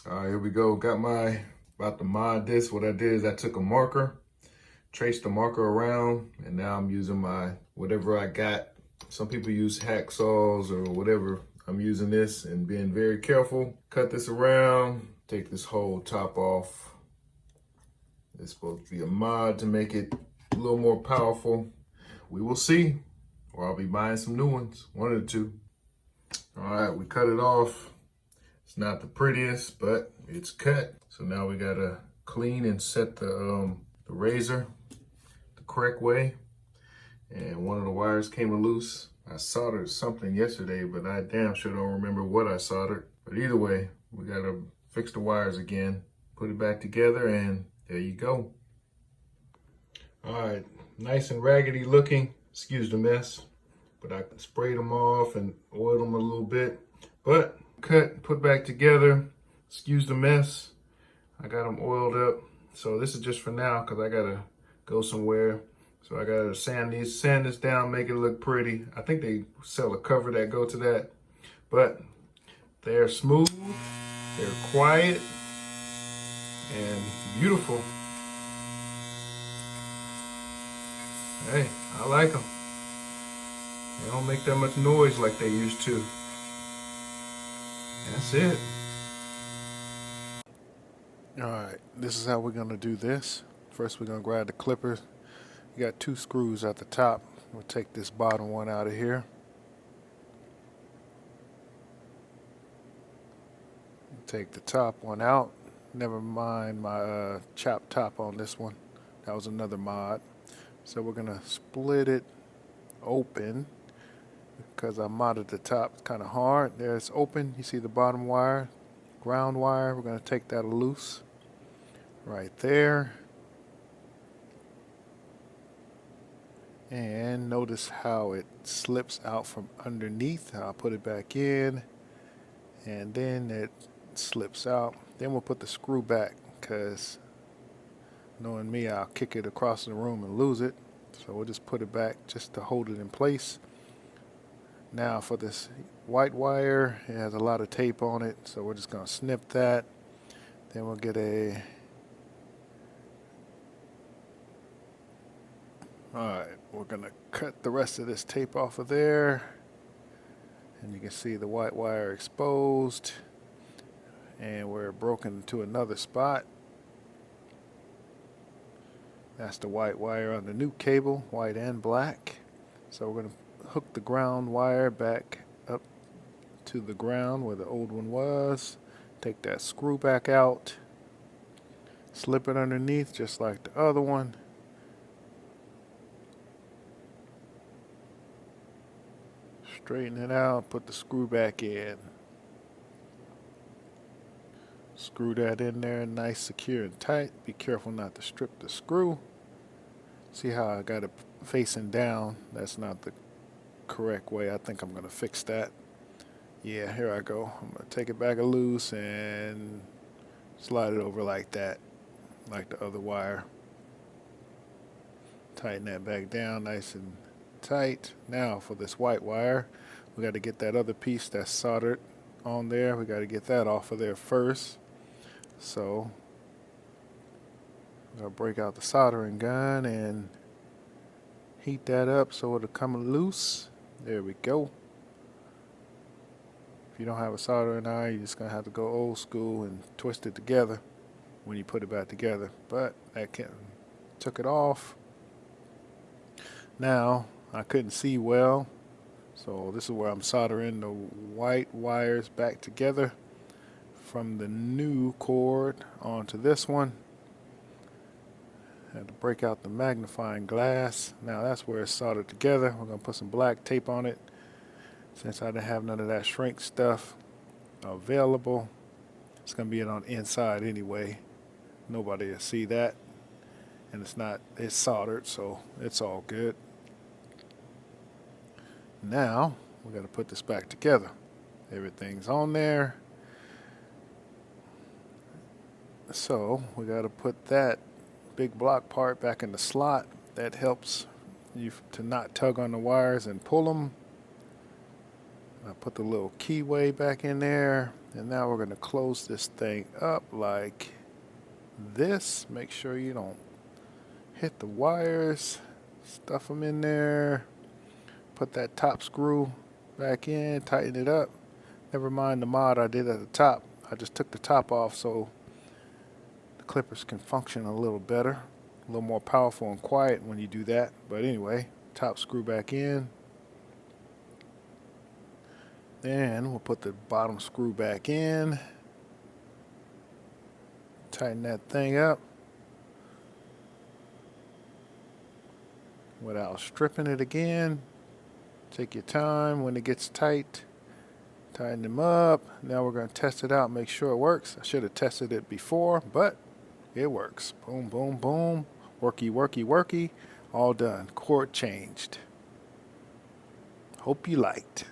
All right, here we go. About to mod this. What I did is I took a marker, traced the marker around, and now I'm using whatever I got. Some people use hacksaws or whatever. I'm using this and being very careful. Cut this around, take this whole top off. It's supposed to be a mod to make it a little more powerful. We will see, or I'll be buying some new ones, one of the two. All right, we cut it off. It's not the prettiest, but it's cut. So now we gotta clean and set the razor the correct way. And one of the wires came loose. I soldered something yesterday, but I damn sure don't remember what I soldered. But either way, we gotta fix the wires again, put it back together, and there you go. All right, nice and raggedy looking. Excuse the mess, but I sprayed them off and oiled them a little bit. But cut, put back together. Excuse the mess. I got them oiled up. So this is just for now because I gotta go somewhere. So I gotta sand this down, make it look pretty. I think they sell a cover that go to that. But they're smooth, they're quiet, and beautiful. Hey, I like them. They don't make that much noise like they used to. That's it. All right, this is how we're gonna do this. First, we're gonna grab the clippers. You got two screws at the top. We'll take this bottom one out of here. Take the top one out. Never mind my chopped top on this one. That was another mod. So we're gonna split it open because I modded the top. It's kind of hard. There it's open. You see the bottom wire, ground wire. We're gonna take that loose right there. And notice how it slips out from underneath. I'll put it back in and then it slips out. Then we'll put the screw back because knowing me, I'll kick it across the room and lose it. So we'll just put it back just to hold it in place. Now for this white wire, it has a lot of tape on it, so we're just gonna snip that. Then we'll get Alright, we're gonna cut the rest of this tape off of there. And you can see the white wire exposed. And we're broken to another spot. That's the white wire on the new cable, white and black. So we're gonna hook the ground wire back up to the ground where the old one was. Take that screw back out. Slip it underneath just like the other one. Straighten it out, put the screw back in. Screw that in there, nice, secure, and tight. Be careful not to strip the screw. See how I got it facing down? That's not the correct way. I think I'm going to fix that. Yeah, here I go. I'm going to take it back loose and slide it over like that, like the other wire. Tighten that back down nice and tight. Now for this white wire, we got to get that other piece that's soldered on there. We got to get that off of there first. So I'm going to break out the soldering gun and heat that up so it'll come loose. There we go. If you don't have a soldering iron, you're just going to have to go old school and twist it together when you put it back together. But took it off. Now, I couldn't see well, so this is where I'm soldering the white wires back together from the new cord onto this one. Had to break out the magnifying glass. Now that's where it's soldered together. We're going to put some black tape on it since I didn't have none of that shrink stuff available. It's going to be on the inside anyway. Nobody will see that. And it's soldered, so it's all good. Now we got to put this back together. Everything's on there. So we got to put that big block part back in the slot. That helps you to not tug on the wires and pull them. I put the little keyway back in there, And now we're going to close this thing up like this. Make sure you don't hit the wires. Stuff them in there. Put that top screw back in. Tighten it up. Never mind the mod I did at the top. I just took the top off so the clippers can function a little better. A little more powerful and quiet when you do that. But anyway, top screw back in. Then we'll put the bottom screw back in. Tighten that thing up without stripping it again. Take your time when it gets tight. Tighten them up. Now we're going to test it out, make sure it works. I should have tested it before, but it works. Boom, boom, boom. Worky, worky, worky. All done. Cord changed. Hope you liked.